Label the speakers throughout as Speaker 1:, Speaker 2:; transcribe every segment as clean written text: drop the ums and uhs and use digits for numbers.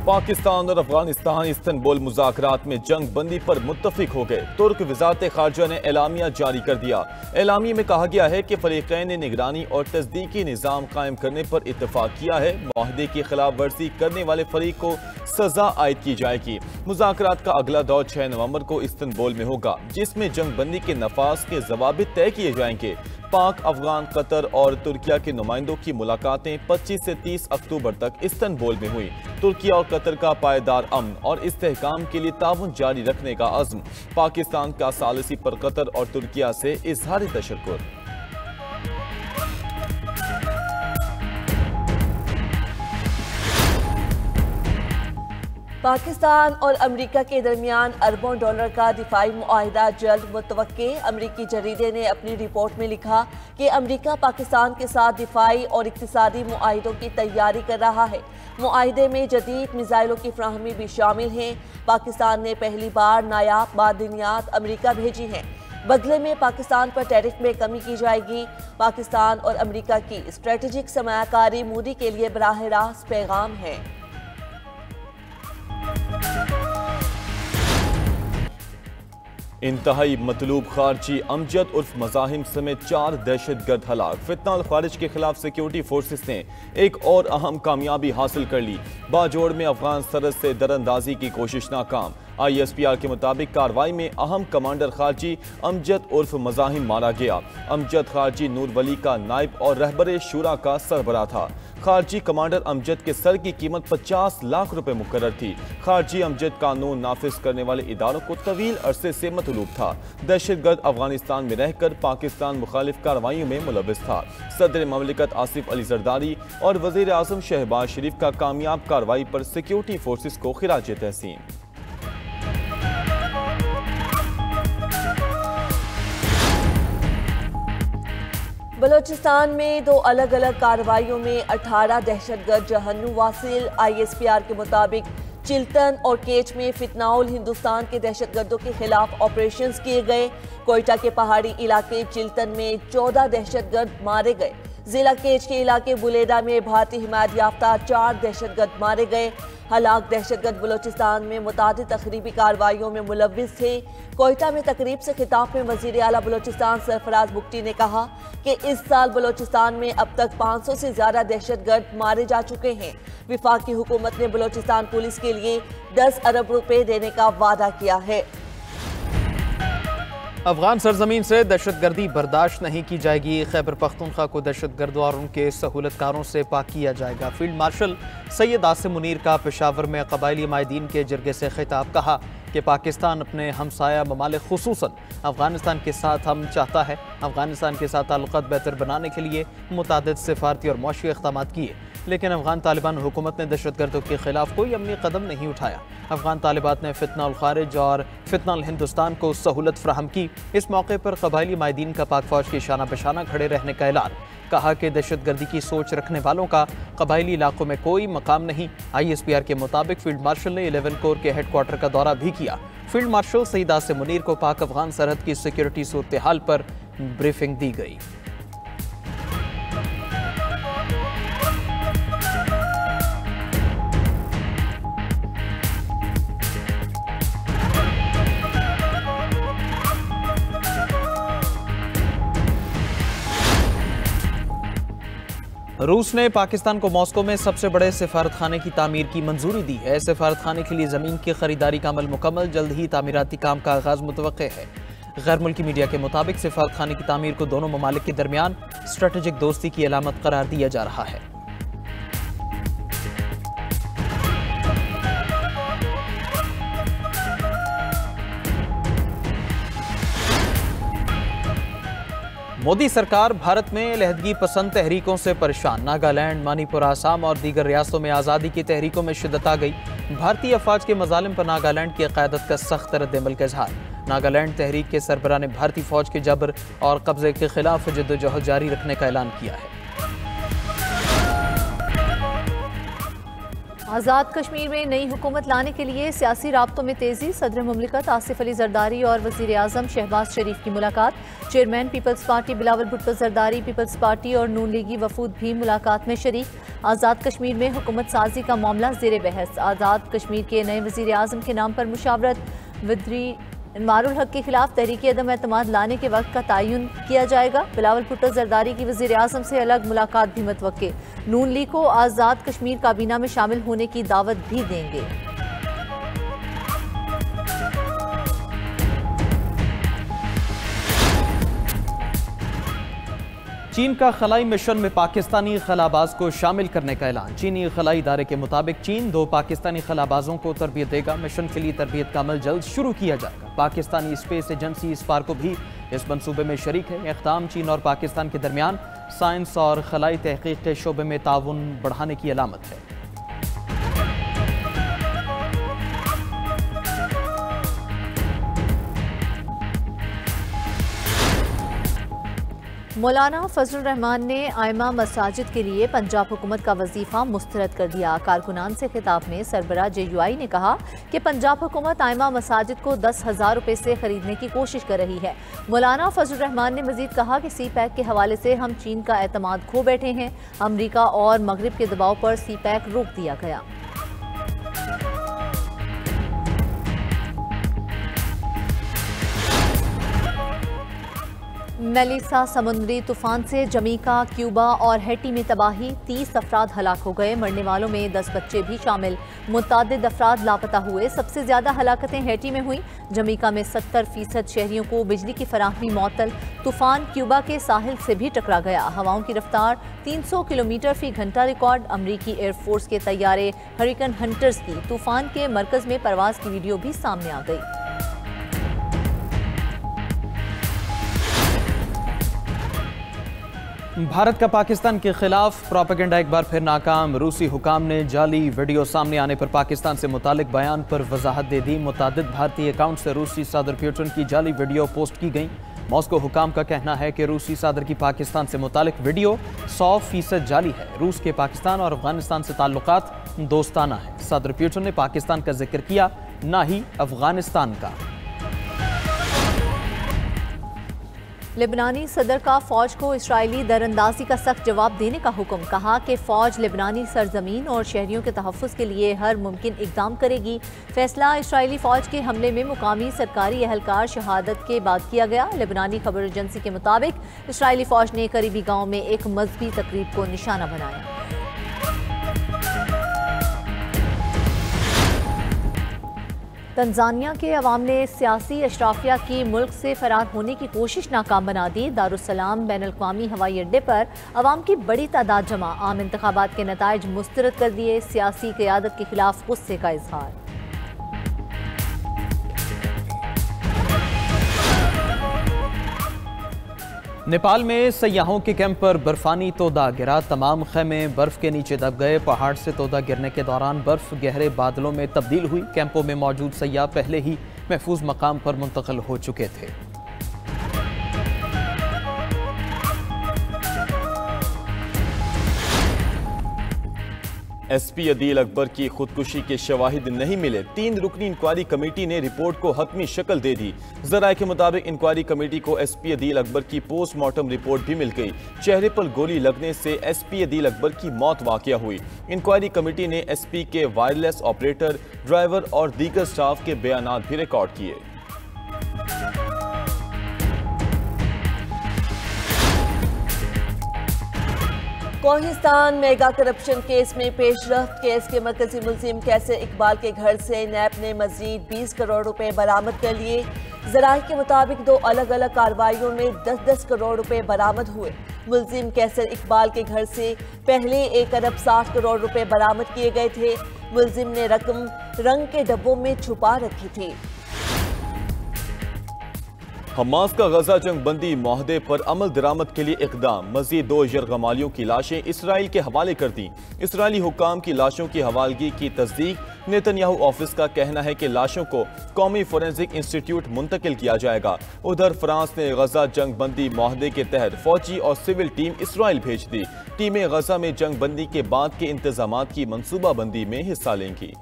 Speaker 1: पाकिस्तान और अफगानिस्तान इस्तांबुल मुज़ाकरात में जंग बंदी पर मुत्तफिक हो गए। तुर्क वज़ारत ख़ारजा ने एलामिया जारी कर दिया। एलामिया में कहा गया है कि फरीक़ैन ने निगरानी और तस्दीकी निज़ाम कायम करने पर इत्तफाक किया है। मुआहदे की खिलाफ वर्जी करने वाले फरीक को सजा आयद की जाएगी। मुज़ाकरात का अगला दौर 6 नवंबर को इस्तांबुल में होगा, जिसमें जंग बंदी के नफाज के जवाबित तय किए जाएंगे। पाक, अफगान, कतर और तुर्किया के नुमाइंदों की मुलाकातें 25 से 30 अक्टूबर तक इस्तांबुल में हुई। तुर्किया और कतर का पायदार अमन और इस्तेहकाम के लिए ताउन जारी रखने का अज़्म। पाकिस्तान का सालिसी पर कतर और तुर्किया से इज़हार तशक्कुर।
Speaker 2: पाकिस्तान और अमरीका के दरमियान अरबों डॉलर का दिफाई मुआहिदा जल्द मुतवक्के। अमरीकी जरीदे ने अपनी रिपोर्ट में लिखा कि अमरीका पाकिस्तान के साथ दिफाई और इक्तिसादी मुआहिदों की तैयारी कर रहा है। मुआहिदे में जदीद मिसाइलों की फ्राहमी भी शामिल हैं। पाकिस्तान ने पहली बार नायाब मादनियात अमरीका भेजी हैं। बदले में पाकिस्तान पर टैरिफ में कमी की जाएगी। पाकिस्तान और अमरीका की स्ट्रेटेजिक सरमायाकारी मूडी के लिए बराह रास्त पैगाम है।
Speaker 1: इंतहाई मतलूब खारजी अमजद उर्फ मज़ाहिम समेत 4 दहशतगर्द हलाक। फितना खारिज के खिलाफ सिक्योरिटी फोर्सेस ने एक और अहम कामयाबी हासिल कर ली। बाजोड़ में अफगान सरहद से दरअंदाजी की कोशिश नाकाम। ISPR के मुताबिक कार्रवाई में अहम कमांडर खारजी अमजद उर्फ मज़ाहिम मारा गया। अमजद खारजी नूर वली का नायब और रहबर शूरा का सरबराह था। खारजी कमांडर अमजद के सर की कीमत 50 लाख रुपए मुकर्रर थी। खारजी अमजद कानून नाफिज करने वाले इदारों को तवील अरसे से मतलूब था। दहशतगर्द अफगानिस्तान में रहकर पाकिस्तान मुखालिफ कार्रवाइयों में मुलविस था। सदर ममलिकत आसिफ अली जरदारी और वजीर आजम शहबाज शरीफ का कामयाब कार्रवाई पर सिक्योरिटी फोर्सेस को खिराज तहसीन।
Speaker 2: बलोचिस्तान में 2 अलग अलग कार्रवाइयों में 18 दहशतगर्द जहन्नुम वासिल। ISPR के मुताबिक चिल्तन और केच में फितनाउल हिंदुस्तान के दहशतगर्दों के खिलाफ ऑपरेशंस किए गए। कोयटा के पहाड़ी इलाके चिल्तन में 14 दहशतगर्द मारे गए। जिला केच के इलाके बुलेडा में भारतीय हिमायत याफ्ता 4 दहशतगर्द मारे गए। हलाक दहशतगर्द बलोचिस्तान में मुतादिद तकरीबी कार्रवाइयों में मुलव्विस थे। कोयटा में तकरीब से खिताब में वजीर आला बलोचिस्तान सरफराज बुगटी ने कहा कि इस साल बलोचिस्तान में अब तक 500 से ज्यादा दहशतगर्द मारे जा चुके हैं। विफाकी हुकूमत ने बलोचिस्तान पुलिस के लिए 10 अरब रुपए देने का वादा किया है।
Speaker 3: अफगान सरजमीन से दहशतगर्दी बर्दाश्त नहीं की जाएगी। खैबर पख्तूनख्वा को दहशतगर्दों और उनके सहूलतकारों से पाक किया जाएगा। फील्ड मार्शल सैयद आसिम मुनीर का पेशावर में कबायली माहिदीन के जरगे से खिताब। कहा कि पाकिस्तान अपने हमसाया ममालिक खुसूसन अफगानिस्तान के साथ हम चाहता है। अफगानिस्तान के साथ ताल्लुकात बेहतर बनाने के लिए मुतादिद सिफारती और मौशी इक़दामात किए, लेकिन अफगान तालिबान हुकूमत ने दहशतगर्दों के खिलाफ कोई अमनी कदम नहीं उठाया। अफगान तालिबात ने फितना उल खारिज और फितना उल हिंदुस्तान को सहूलत फ्राहम की। इस मौके पर कबायली माहिदीन का पाक फौज के शाना बशाना खड़े रहने का ऐलान। कहा कि दहशतगर्दी की सोच रखने वालों का कबायली इलाकों में कोई मकाम नहीं। ISPR के मुताबिक फील्ड मार्शल ने 11 कोर के हेडक्वार्टर का दौरा भी किया। फील्ड मार्शल सईद आसिम मुनीर को पाक अफगान सरहद की सिक्योरिटी सूरत हाल पर ब्रीफिंग दी गई। रूस ने पाकिस्तान को मॉस्को में सबसे बड़े सिफारतखाने की तामीर की मंजूरी दी है। सिफारतखाने के लिए ज़मीन की खरीदारी का अमल मुकम्मल, जल्द ही तामीराती काम का आगाज मुतवक्के है। गैर मुल्की मीडिया के मुताबिक सिफारतखाने की तामीर को दोनों ममालिक के दरमियान स्ट्रेटेजिक दोस्ती की अलामत करार दिया जा रहा है। मोदी सरकार भारत में लहदगी पसंद तहरीकों से परेशान। नागालैंड, मणिपुर, आसाम और दीगर रियासतों में आज़ादी की तहरीकों में शिद्दत आ गई। भारतीय अफवाज के मजालिम पर नागालैंड की क़यादत का सख्त रद्द-ए-अमल का इजहार। नागालैंड तहरीक के सरबराह ने भारतीय फौज के जबर और कब्जे के खिलाफ जद्दोजहद जारी रखने का ऐलान किया है।
Speaker 4: आज़ाद कश्मीर में नई हुकूमत लाने के लिए सियासी राब्तों में तेज़ी। सदर मुमलिकत आसिफ अली जरदारी और वज़ीर आज़म शहबाज शरीफ की मुलाकात। Chairman People's party Bilawal Bhutto Zardari People's party और नून लीगी वफूद भी मुलाकात में शरीक। आज़ाद कश्मीर में हुकूमत साजी का मामला ज़ेर बहस। आज़ाद कश्मीर के नए वज़ीर आज़म के नाम पर मुशावरत। वज़ीर इनवारुल हक के खिलाफ तहरीक अदम एतमाद लाने के वक्त का तयन किया जाएगा। बिलावल भुट्टो जरदारी की वज़ीर आज़म से अलग मुलाकात भी मुतवक्के। नून लीग को आज़ाद कश्मीर काबीना में शामिल होने की दावत भी देंगे।
Speaker 3: चीन का खलाई मिशन में पाकिस्तानी खलाबाज को शामिल करने का ऐलान। चीनी खलाई इदारे के मुताबिक चीन 2 पाकिस्तानी खलाबाजों को तरबियत देगा। मिशन के लिए तरबियत का अमल जल्द शुरू किया जाएगा। पाकिस्तानी स्पेस एजेंसी इस बार को भी इस मंसूबे में शरीक है। इक़दाम चीन और पाकिस्तान के दरमियान साइंस और खलाई तहकीक के शोबे में ताउन बढ़ाने की अलामत है।
Speaker 4: मौलाना फजल रहमान ने आइमा मसाजिद के लिए पंजाब हुकूमत का वजीफा मुस्तरद कर दिया। कारकुनान से खिताब में सरबराह JUI ने कहा कि पंजाब हुकूमत आइमा मसाजिद को 10,000 रुपये से खरीदने की कोशिश कर रही है। मौलाना फजल रहमान ने मजीद कहा कि CPEC के हवाले से हम चीन का एतमाद खो बैठे हैं। अमरीका और मगरिब के दबाव पर CPEC रोक दिया गया। मेलिसा समुद्री तूफान से जमीका, क्यूबा और हैटी में तबाही। 30 अफराद हलाक हो गए। मरने वालों में 10 बच्चे भी शामिल। मुतअद्दिद अफराद लापता हुए। सबसे ज्यादा हलाकतें हैटी में हुई। जमीका में 70% शहरियों को बिजली की फराहमी मअतल। तूफान क्यूबा के साहिल से भी टकरा गया। हवाओं की रफ्तार 300 किलोमीटर फी घंटा रिकॉर्ड। अमरीकी एयरफोर्स के तैयारे हरिकेन हंटर्स की तूफान के मरकज में परवाज की वीडियो भी सामने आ गई।
Speaker 3: भारत का पाकिस्तान के खिलाफ प्रोपेगेंडा एक बार फिर नाकाम। रूसी हुकाम ने जाली वीडियो सामने आने पर पाकिस्तान से मुतालिक बयान पर वजाहत दे दी। मुतादिद भारतीय अकाउंट से रूसी सदर पुतिन की जाली वीडियो पोस्ट की गई। मॉस्को हुकाम का कहना है कि रूसी सदर की पाकिस्तान से मुतालिक वीडियो 100% जाली है। रूस के पाकिस्तान और अफगानिस्तान से ताल्लुकात दोस्ताना है। सदर पुतिन ने पाकिस्तान का जिक्र किया, ना ही अफगानिस्तान का।
Speaker 4: लेबनानी सदर का फौज को इसराइली दरअंदाजी का सख्त जवाब देने का हुक्म। कहा कि फौज लेबनानी सरजमीन और शहरियों के तहफ़्फ़ुज़ के लिए हर मुमकिन इक़दाम करेगी। फैसला इसराइली फौज के हमले में मुकामी सरकारी एहलकार शहादत के बाद किया गया। लेबनानी खबर एजेंसी के मुताबिक इसराइली फौज ने करीबी गाँव में एक मजहबी तकरीब को निशाना बनाया। तंजानिया के अवाम ने सियासी अशराफिया की मुल्क से फरार होने की कोशिश नाकाम बना दी। दारुस्सलाम बैनुल-अक़वामी हवाई अड्डे पर अवाम की बड़ी तादाद जमा। आम इंतखाबात के नताइज मुस्तरद कर दिए। सियासी क़यादत के खिलाफ गुस्से का इजहार।
Speaker 3: नेपाल में सयाहों के कैंप पर बर्फानी तोदा गिरा। तमाम खेमे बर्फ के नीचे दब गए। पहाड़ से तोदा गिरने के दौरान बर्फ गहरे बादलों में तब्दील हुई। कैंपों में मौजूद सयाह पहले ही महफूज मकाम पर मुंतकिल हो चुके थे।
Speaker 1: SP अदील अकबर की खुदकुशी के शवाहिद नहीं मिले। 3 रुकनी इंक्वायरी कमेटी ने रिपोर्ट को हतमी शक्ल दे दी। जराये के मुताबिक इंक्वायरी कमेटी को SP अदील अकबर की पोस्टमार्टम रिपोर्ट भी मिल गई। चेहरे पर गोली लगने से SP अदील अकबर की मौत वाक़या हुई। इंक्वायरी कमेटी ने SP के वायरलेस ऑपरेटर, ड्राइवर और दीगर स्टाफ के बयानात भी रिकॉर्ड किए।
Speaker 2: कोहिस्तान मेगा करप्शन केस में पेशरफ्त। केस के मरकजी मुलजिम कैसर इकबाल के घर से नैब ने मजीद 20 करोड़ रुपए बरामद कर लिए। ज़राए के मुताबिक 2 अलग अलग कार्रवाइयों में 10-10 करोड़ रुपए बरामद हुए। मुलजिम कैसर इकबाल के घर से पहले 1 अरब 60 करोड़ रुपए बरामद किए गए थे। मुलजिम ने रकम रंग के डब्बों में छुपा रखी थी।
Speaker 1: हमास का गजा जंग बंदी माहदे पर अमल दरामद के लिए इकदाम। मजीद 2 यरगमालियों की लाशें इसराइल के हवाले कर दी। इसराइली हुक्काम की लाशों की हवालगी की तस्दीक। नेतन्याहू ऑफिस का कहना है कि लाशों को कौमी फोरेंसिक इंस्टीट्यूट मुंतकिल किया जाएगा। उधर फ्रांस ने गजा जंग बंदी माहदे के तहत फौजी और सिविल टीम इसराइल भेज दी। टीमें गजा में जंग बंदी के बाद के इंतजामात की मनसूबाबंदी में हिस्सा लेंगी।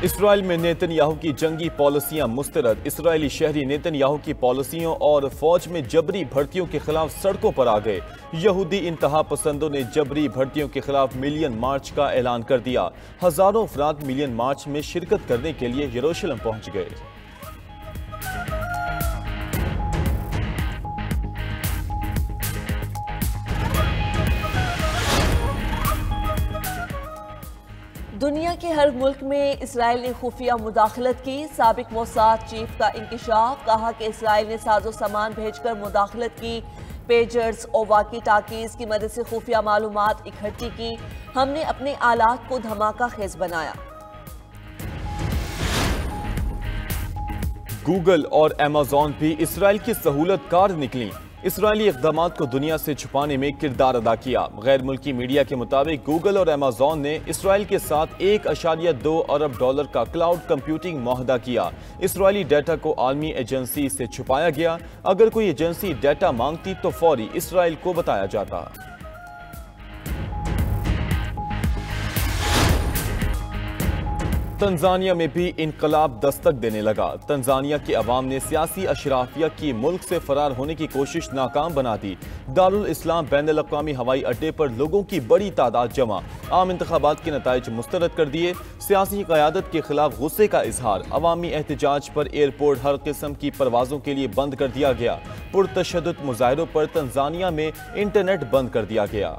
Speaker 1: इसराइल में नेतन्याहू की जंगी पॉलिसियां मुस्तरद। इसराइली शहरी नेतन्याहू की पॉलिसियों और फौज में जबरी भर्तियों के खिलाफ सड़कों पर आ गए। यहूदी इंतहा पसंदों ने जबरी भर्तियों के खिलाफ मिलियन मार्च का ऐलान कर दिया। हजारों अफराद मिलियन मार्च में शिरकत करने के लिए यरूशलेम पहुंच गए।
Speaker 2: दुनिया के हर मुल्क में इसराइल ने खुफिया मुदाखलत की। साबिक मोसाद चीफ का इंकशाफ, कहा कि इसराइल ने साजो सामान भेजकर मुदाखलत की। पेजर्स और वाकी टाकीज की मदद से खुफिया मालूमात इकट्ठी की। हमने अपने आलात को धमाका खेज बनाया।
Speaker 1: गूगल और अमेज़न भी इसराइल की सहूलत कार निकली। इसराइली इक़दामात को दुनिया से छुपाने में किरदार अदा किया। गैर मुल्की मीडिया के मुताबिक गूगल और अमेज़न ने इसराइल के साथ $1.2 अरब का क्लाउड कंप्यूटिंग मुआहदा किया। इसराइली डाटा को आलमी एजेंसी से छुपाया गया। अगर कोई एजेंसी डाटा मांगती तो फौरी इसराइल को बताया जाता। तंजानिया में भी इनकलाब दस्तक देने लगा। तंजानिया के अवाम ने सियासी अशराफिया की मुल्क से फरार होने की कोशिश नाकाम बना दी। दारुल इस्लाम बैनुल अक़वामी हवाई अड्डे पर लोगों की बड़ी तादाद जमा। आम इंतखाबात के नताइज मुस्तरद कर दिए। सियासी क़यादत के खिलाफ गुस्से का इजहार। अवामी एहतजाज पर एयरपोर्ट हर किस्म की परवाज़ों के लिए बंद कर दिया गया। पुरतशद्दुद मुजाहिरों पर तंजानिया में इंटरनेट बंद कर दिया गया।